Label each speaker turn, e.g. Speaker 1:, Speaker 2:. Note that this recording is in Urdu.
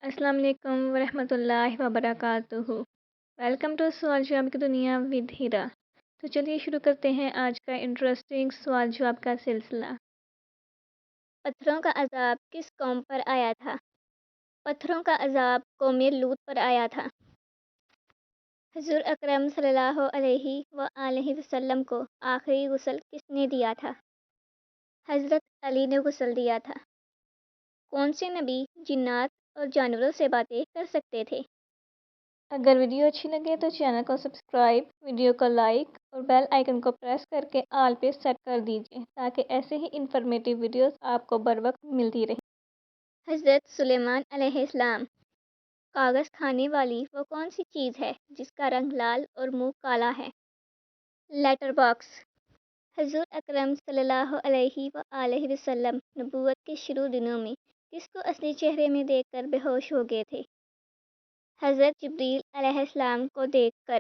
Speaker 1: السلام علیکم ورحمۃ اللہ وبرکاتہ۔ ویلکم ٹو سوال جواب کی دنیا ود ہیرا۔ تو چلیے شروع کرتے ہیں آج کا انٹرسٹنگ سوال جواب کا سلسلہ۔ پتھروں کا عذاب کس قوم پر آیا تھا؟ پتھروں کا عذاب قوم لوط پر آیا تھا۔ حضور اکرم صلی اللہ علیہ وآلہ وسلم کو آخری غسل کس نے دیا تھا؟ حضرت علی نے غسل دیا تھا۔ کون سے نبی جنات اور جانوروں سے باتیں کر سکتے تھے؟ اگر ویڈیو اچھی لگے تو چینل کو سبسکرائب، ویڈیو کو لائک اور بیل آئیکن کو پریس کر کے آل پہ سیٹ کر دیجیے تاکہ ایسے ہی انفارمیٹیو ویڈیوز آپ کو بر وقت ملتی رہیں۔ حضرت سلیمان علیہ السلام۔ کاغذ کھانے والی وہ کون سی چیز ہے جس کا رنگ لال اور منہ کالا ہے؟ Letter box. حضور اکرم صلی اللہ علیہ وآلہ وسلم نبوت کے شروع دنوں میں کس کو اصلی چہرے میں دیکھ کر بے ہوش ہو گئے تھے؟ حضرت جبریل علیہ السلام کو دیکھ کر۔